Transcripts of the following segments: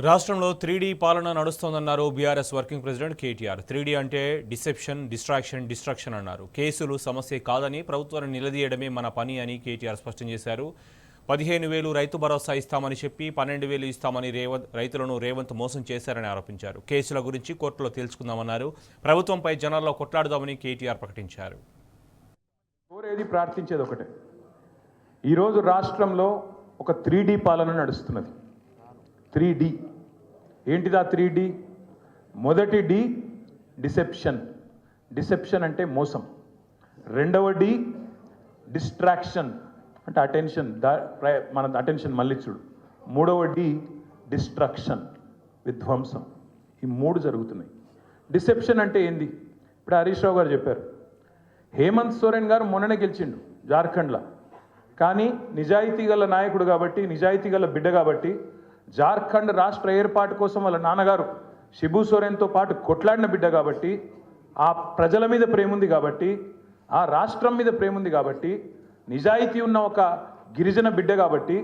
రాష్ట్రంలో 3D పాలన నడుస్తోందన్నారు BRS working president KTR. 3D అంటే డిసెప్షన్, డిస్ట్రాక్షన్ అన్నారు. కేసులు సమస్య కాదని ప్రభుత్వాన్ని నిలదీయడమే మన పని అని కేటీఆర్ స్పష్టం చేశారు. 15,000 రైతు భరోసా ఇస్తామని చెప్పి 12,000 ఇస్తామని రైతులను రేవంత్ మోసం చేశారని ఆరోపించారు. కేసుల గురించి కోర్టులో తేల్చుకుందామన్నారు. ప్రభుత్వంపై జనాల్లో కొట్లాడుదామని కేటీఆర్ ప్రకటించారు. కోరేది ప్రార్థించేది ఒకటే. ఈరోజు రాష్ట్రంలో ఒక 3D పాలన నడుస్తున్నది. 3D ఏంటిదా 3D? మొదటి డి డిసెప్షన్ అంటే మోసం. రెండవ డి డిస్ట్రాక్షన్ అంటే అటెన్షన్, మన అటెన్షన్ మళ్ళించుడు. మూడవ డి డిస్ట్రక్షన్, విధ్వంసం. ఈ మూడు జరుగుతున్నాయి. డిసెప్షన్ అంటే ఏంది? ఇప్పుడు హరీష్ రావు గారు చెప్పారు, హేమంత్ సోరెన్ గారు మొన్ననే గెలిచిండు జార్ఖండ్లో. కానీ నిజాయితీ గల నాయకుడు కాబట్టి, నిజాయితీ గల బిడ్డ కాబట్టి, జార్ఖండ్ రాష్ట్ర ఏర్పాటు కోసం వాళ్ళ నాన్నగారు శిబు సోరెన్తో పాటు కొట్లాడిన బిడ్డ కాబట్టి, ఆ ప్రజల మీద ప్రేమ ఉంది కాబట్టి, ఆ రాష్ట్రం మీద ప్రేమ ఉంది కాబట్టి, నిజాయితీ ఉన్న ఒక గిరిజన బిడ్డ కాబట్టి,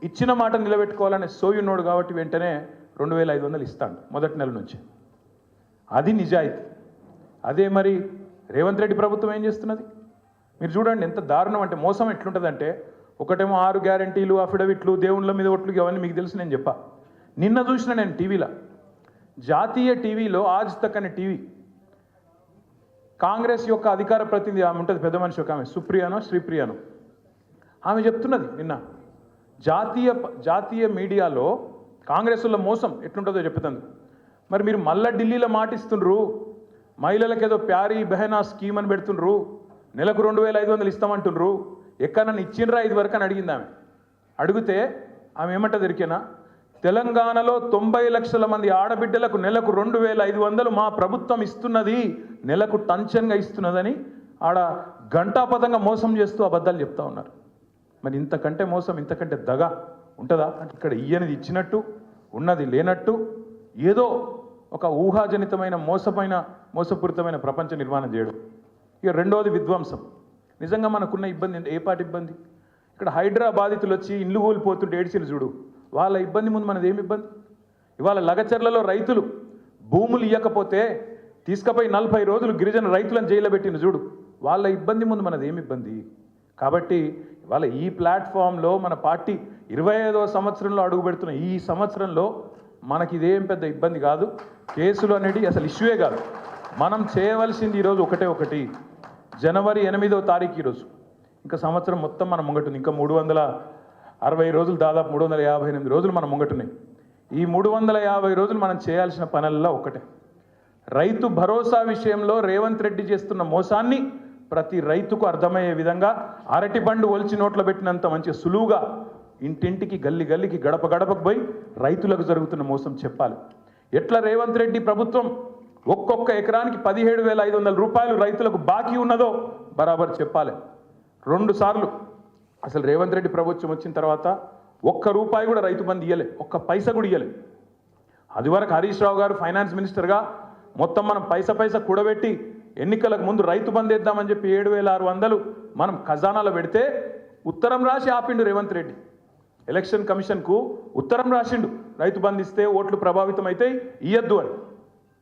ఇచ్చిన మాట నిలబెట్టుకోవాలనే సోయున్నోడు కాబట్టి వెంటనే 2,500 ఇస్తాడు మొదటి నెల నుంచి. అది నిజాయితీ. అదే మరి రేవంత్ రెడ్డి ప్రభుత్వం ఏం చేస్తున్నది? మీరు చూడండి ఎంత దారుణం. అంటే మోసం ఎట్లుంటుందంటే, ఒకటేమో 6 గ్యారంటీలు, అఫిడవిట్లు, దేవుళ్ళ మీద ఒట్లు, అవన్నీ మీకు తెలుసు. నేను చెప్పా, నిన్న చూసిన నేను టీవీలో, జాతీయ టీవీలో ఆజ్ తక్ అనే టీవీ, కాంగ్రెస్ యొక్క అధికార ప్రతినిధి ఆమె ఉంటుంది, పెద్ద మనిషి ఒక ఆమె, సుప్రియానో శ్రీప్రియానో, ఆమె చెప్తున్నది నిన్న జాతీయ మీడియాలో కాంగ్రెస్లో మోసం ఎట్లుంటుందో చెప్తుంది. మరి మీరు మళ్ళా ఢిల్లీలో మాటిస్తుండ్రు, మహిళలకు ఏదో ప్యారీ బెహనా స్కీమ్ అని పెడుతుండ్రు, నెలకు 2,500 ఇస్తామంటుండ్రు, ఎక్కడ నన్ను ఇచ్చిండ్రా 5 వరకు అని అడిగింది ఆమె. అడిగితే ఆమె ఏమంట దొరికినా, తెలంగాణలో 90 లక్షల మంది ఆడబిడ్డలకు నెలకు 2,500 మా ప్రభుత్వం ఇస్తున్నది, నెలకు టంచన్గా ఇస్తున్నదని ఆడ గంటాపదంగా మోసం చేస్తూ అబద్ధాలు చెప్తా ఉన్నారు. మరి ఇంతకంటే మోసం, ఇంతకంటే దగ ఉంటుందా? అంటే ఇక్కడ ఇయ్యనిది ఇచ్చినట్టు, ఉన్నది లేనట్టు, ఏదో ఒక ఊహాజనితమైన మోసపూరితమైన ప్రపంచ నిర్మాణం చేయడం. ఇక రెండవది విధ్వంసం. నిజంగా మనకున్న ఇబ్బంది ఏ పాటి ఇబ్బంది? ఇక్కడ హైడ్రా బాధితులు వచ్చి ఇల్లు కోల్పోతుంటే ఏడ్చిలు చూడు, వాళ్ళ ఇబ్బంది ముందు మనది ఏమి ఇబ్బంది? ఇవాళ లగచర్లలో రైతులు భూములు ఇవ్వకపోతే తీసుకుపోయి 40 రోజులు గిరిజన రైతులను జైల్లో పెట్టిన చూడు, వాళ్ళ ఇబ్బంది ముందు మనది ఏమి ఇబ్బంది? కాబట్టి ఇవాళ ఈ ప్లాట్ఫామ్లో మన పార్టీ 25వ సంవత్సరంలో అడుగు పెడుతున్న ఈ సంవత్సరంలో మనకి ఇదేం పెద్ద ఇబ్బంది కాదు. కేసులు అనేది అసలు ఇష్యూయే కాదు. మనం చేయవలసింది ఈరోజు ఒకటి, జనవరి 8వ తారీఖు ఈరోజు. ఇంకా సంవత్సరం మొత్తం మనం ముంగటుంది. ఇంకా 360 రోజులు, దాదాపు 358 రోజులు మనం ముంగటున్నాయి. ఈ 350 రోజులు మనం చేయాల్సిన పనుల్లో ఒకటే, రైతు భరోసా విషయంలో రేవంత్ రెడ్డి చేస్తున్న మోసాన్ని ప్రతి రైతుకు అర్థమయ్యే విధంగా, అరటి పండు ఒలిచి నోట్లో పెట్టినంత మంచి సులువుగా ఇంటింటికి, గల్లికి, గడపకు పోయి రైతులకు జరుగుతున్న మోసం చెప్పాలి. ఎట్లా రేవంత్ రెడ్డి ప్రభుత్వం ఒక్కొక్క ఎకరానికి 17,500 రూపాయలు రైతులకు బాకీ ఉన్నదో బరాబర్ చెప్పాలి. 2 సార్లు అసలు రేవంత్ రెడ్డి ప్రభుత్వం వచ్చిన తర్వాత ₹1 కూడా రైతు బంధు ఇయ్యలే, ఒక్క పైసా కూడా ఇయ్యలే. అది వరకు హరీష్ రావు గారు ఫైనాన్స్ మినిస్టర్గా మొత్తం మనం పైసా కూడబెట్టి ఎన్నికలకు ముందు రైతు బంధు వేద్దామని చెప్పి 7,600 మనం ఖజానాలో పెడితే ఉత్తరం రాసి ఆపిండు రేవంత్ రెడ్డి. ఎలక్షన్ కమిషన్కు ఉత్తరం రాసిండు, రైతు బంధు ఇస్తే ఓట్లు ప్రభావితం అయితే ఇయ్యద్దు అని.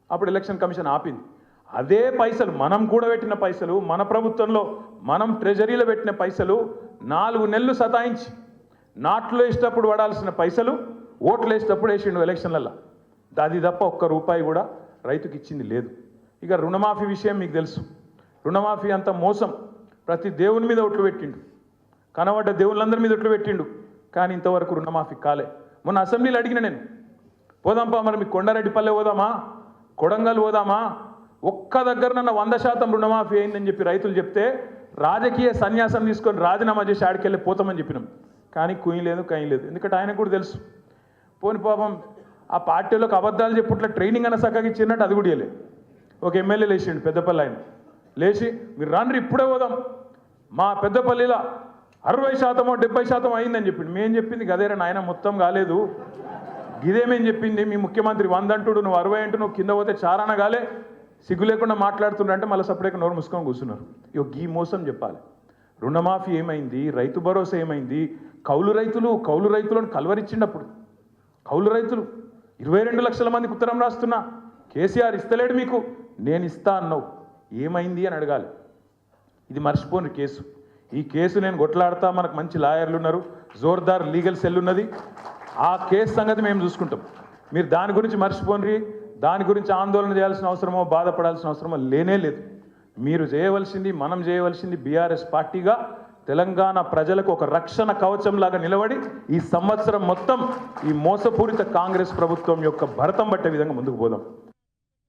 అప్పుడు ఎలక్షన్ కమిషన్ ఆపింది. అదే పైసలు మనం కూడబెట్టిన పైసలు, మన ప్రభుత్వంలో మనం ట్రెజరీలో పెట్టిన పైసలు 4 నెలలు సతాయించి నాట్లు వేసేటప్పుడు పడాల్సిన పైసలు ఓట్లు వేసేటప్పుడు వేసిండు ఎలక్షన్లలో. అది తప్ప ₹1 కూడా రైతుకి ఇచ్చింది లేదు. ఇక రుణమాఫీ విషయం మీకు తెలుసు. రుణమాఫీ అంత మోసం. ప్రతి దేవుని మీద ఒట్లు పెట్టిండు, కనబడ్డ దేవుళ్ళందరి మీద ఒట్లు పెట్టిండు, కానీ ఇంతవరకు రుణమాఫీ కాలే. మొన్న అసెంబ్లీలో అడిగిన నేను, పోదాంపా మరి మీకు కొండారెడ్డిపల్లె పోదామా, కొడంగల్ పోదామా, ఒక్క దగ్గర నన్న 100% రుణమాఫీ అయిందని చెప్పి రైతులు చెప్తే రాజకీయ సన్యాసం తీసుకొని రాజీనామా చేసి ఆడికెళ్ళి పోతామని చెప్పినాం. కానీ కుయ్యి లేదు, కయ్యి లేదు. ఎందుకంటే ఆయనకు కూడా తెలుసు, పోని పాపం ఆ పార్టీలోకి అబద్ధాలు చెప్పుట్ల ట్రైనింగ్ అన్న చక్కగా ఇచ్చినట్టు అది కూడా ఇవ్వలేదు. ఒక ఎమ్మెల్యే లేచిండు పెద్దపల్లి, ఆయన లేచి మీరు రాండ్రి ఇప్పుడే పోదాం, మా పెద్దపల్లిలో 60% 70% అయిందని చెప్పిండు. మేము చెప్పింది గదేరా నాయన, మొత్తం కాలేదు, ఇదేమేం చెప్పింది మీ ముఖ్యమంత్రి 100 అంటుడు, నువ్వు 60 అంటూ నువ్వు కింద పోతే చారాన కాలే, సిగ్గు లేకుండా మాట్లాడుతుండంటే మళ్ళీ సపరేట్గా నోరు మూసుకొని కూర్చున్నారు. ఇక ఈ మోసం చెప్పాలి. రుణమాఫీ ఏమైంది, రైతు భరోసా ఏమైంది, కౌలు రైతులను కలవరిచ్చినప్పుడు కౌలు రైతులు 22 లక్షల మందికి ఉత్తరం రాస్తున్నా, కేసీఆర్ ఇస్తలేడు మీకు, నేను ఇస్తా అన్నావు, ఏమైంది అని అడగాలి. ఇది మర్చిపోని కేసు. ఈ కేసు నేను కొట్లాడతా, మనకు మంచి లాయర్లు ఉన్నారు, జోర్దార్ లీగల్ సెల్ ఉన్నది. ఆ కేసు సంగతి మేము చూసుకుంటాం. మీరు దాని గురించి మర్చిపోండి, దాని గురించి ఆందోళన చేయాల్సిన అవసరమో బాధపడాల్సిన అవసరమో లేనే లేదు. మీరు చేయవలసింది, మనం చేయవలసింది బీఆర్ఎస్ పార్టీగా తెలంగాణ ప్రజలకు ఒక రక్షణ కవచంలాగా నిలబడి ఈ సంవత్సరం మొత్తం ఈ మోసపూరిత కాంగ్రెస్ ప్రభుత్వం యొక్క భరతం పట్టే విధంగా ముందుకు పోదాం.